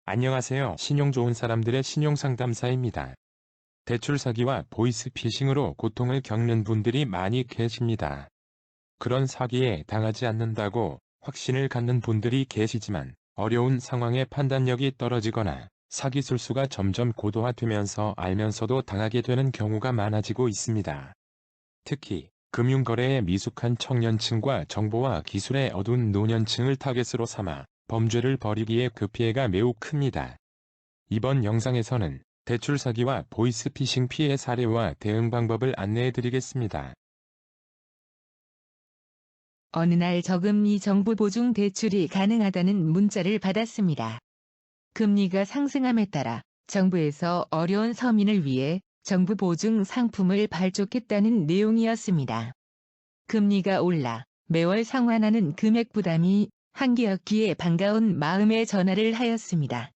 안녕하세요. 신용 좋은 사람들의 신용상담사입니다. 대출 사기와 보이스피싱으로 고통을 겪는 분들이 많이 계십니다. 그런 사기에 당하지 않는다고 확신을 갖는 분들이 계시지만 어려운 상황에 판단력이 떨어지거나 사기 술수가 점점 고도화되면서 알면서도 당하게 되는 경우가 많아지고 있습니다. 특히 금융거래에 미숙한 청년층과 정보와 기술에 어두운 노년층을 타겟으로 삼아 범죄를 벌이기에 그 피해가 매우 큽니다. 이번 영상에서는 대출 사기와 보이스피싱 피해 사례와 대응 방법을 안내해드리겠습니다. 어느 날 저금리 정부 보증 대출이 가능하다는 문자를 받았습니다. 금리가 상승함에 따라 정부에서 어려운 서민을 위해 정부 보증 상품을 발족했다는 내용이었습니다. 금리가 올라 매월 상환하는 금액 부담이 한계였기에 반가운 마음에 전화를 하였습니다.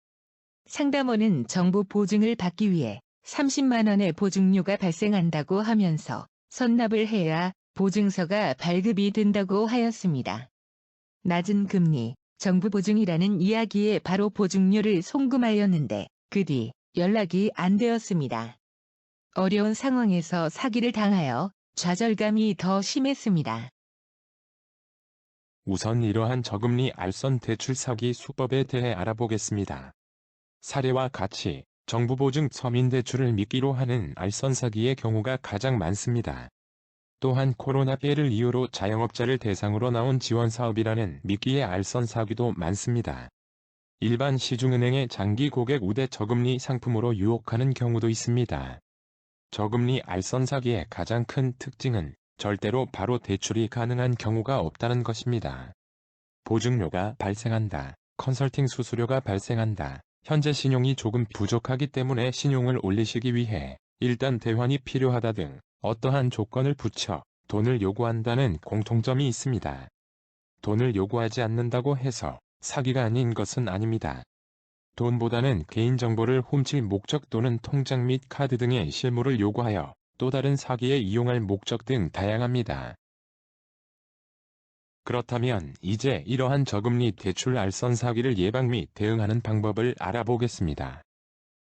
상담원은 정부 보증을 받기 위해 30만 원의 보증료가 발생한다고 하면서 선납을 해야 보증서가 발급이 된다고 하였습니다. 낮은 금리, 정부 보증이라는 이야기에 바로 보증료를 송금하였는데 그 뒤 연락이 안 되었습니다. 어려운 상황에서 사기를 당하여 좌절감이 더 심했습니다. 우선 이러한 저금리 알선 대출 사기 수법에 대해 알아보겠습니다. 사례와 같이 정부 보증 서민 대출을 미끼로 하는 알선 사기의 경우가 가장 많습니다. 또한 코로나 피해를 이유로 자영업자를 대상으로 나온 지원 사업이라는 미끼의 알선 사기도 많습니다. 일반 시중은행의 장기 고객 우대 저금리 상품으로 유혹하는 경우도 있습니다. 저금리 알선 사기의 가장 큰 특징은 절대로 바로 대출이 가능한 경우가 없다는 것입니다. 보증료가 발생한다, 컨설팅 수수료가 발생한다, 현재 신용이 조금 부족하기 때문에 신용을 올리시기 위해 일단 대환이 필요하다 등 어떠한 조건을 붙여 돈을 요구한다는 공통점이 있습니다. 돈을 요구하지 않는다고 해서 사기가 아닌 것은 아닙니다. 돈보다는 개인정보를 훔칠 목적 또는 통장 및 카드 등의 실물을 요구하여 또 다른 사기에 이용할 목적 등 다양합니다. 그렇다면 이제 이러한 저금리 대출 알선 사기를 예방 및 대응하는 방법을 알아보겠습니다.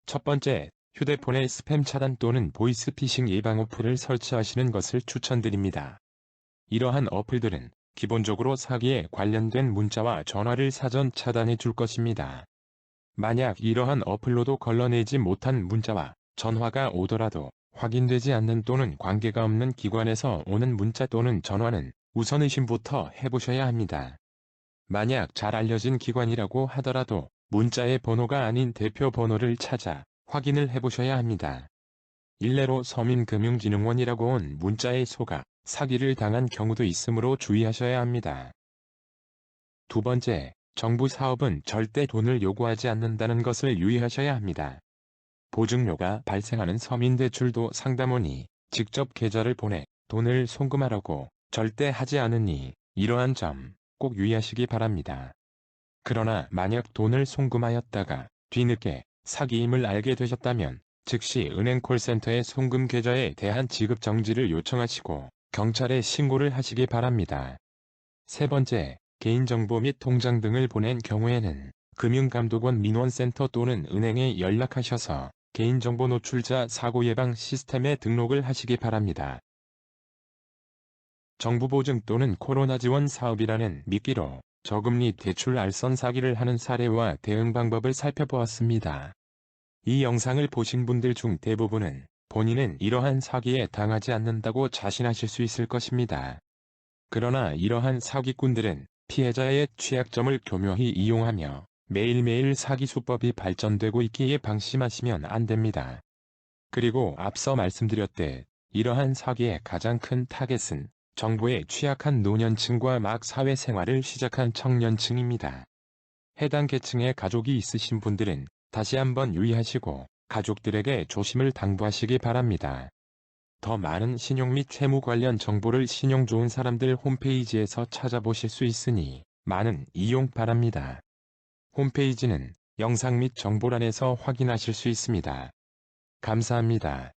첫 번째, 휴대폰에 스팸 차단 또는 보이스피싱 예방 어플을 설치하시는 것을 추천드립니다. 이러한 어플들은 기본적으로 사기에 관련된 문자와 전화를 사전 차단해 줄 것입니다. 만약 이러한 어플로도 걸러내지 못한 문자와 전화가 오더라도 확인되지 않는 또는 관계가 없는 기관에서 오는 문자 또는 전화는 우선 의심부터 해보셔야 합니다. 만약 잘 알려진 기관이라고 하더라도 문자의 번호가 아닌 대표 번호를 찾아 확인을 해보셔야 합니다. 일례로 서민금융진흥원이라고 온 문자에 속아 사기를 당한 경우도 있으므로 주의하셔야 합니다. 두 번째, 정부 사업은 절대 돈을 요구하지 않는다는 것을 유의하셔야 합니다. 보증료가 발생하는 서민대출도 상담원이 직접 계좌를 보내 돈을 송금하라고 절대 하지 않으니 이러한 점 꼭 유의하시기 바랍니다. 그러나 만약 돈을 송금하였다가 뒤늦게 사기임을 알게 되셨다면 즉시 은행 콜센터에 송금 계좌에 대한 지급 정지를 요청하시고 경찰에 신고를 하시기 바랍니다. 세 번째, 개인정보 및 통장 등을 보낸 경우에는 금융감독원 민원센터 또는 은행에 연락하셔서 개인정보 노출자 사고 예방 시스템에 등록을 하시기 바랍니다. 정부 보증 또는 코로나 지원 사업이라는 미끼로 저금리 대출 알선 사기를 하는 사례와 대응 방법을 살펴보았습니다. 이 영상을 보신 분들 중 대부분은 본인은 이러한 사기에 당하지 않는다고 자신하실 수 있을 것입니다. 그러나 이러한 사기꾼들은 피해자의 취약점을 교묘히 이용하며 매일매일 사기 수법이 발전되고 있기에 방심하시면 안 됩니다. 그리고 앞서 말씀드렸듯 이러한 사기의 가장 큰 타겟은 정보에 취약한 노년층과 막 사회생활을 시작한 청년층입니다. 해당 계층의 가족이 있으신 분들은 다시 한번 유의하시고 가족들에게 조심을 당부하시기 바랍니다. 더 많은 신용 및 채무 관련 정보를 신용 좋은 사람들 홈페이지에서 찾아보실 수 있으니 많은 이용 바랍니다. 홈페이지는 영상 및 정보란에서 확인하실 수 있습니다. 감사합니다.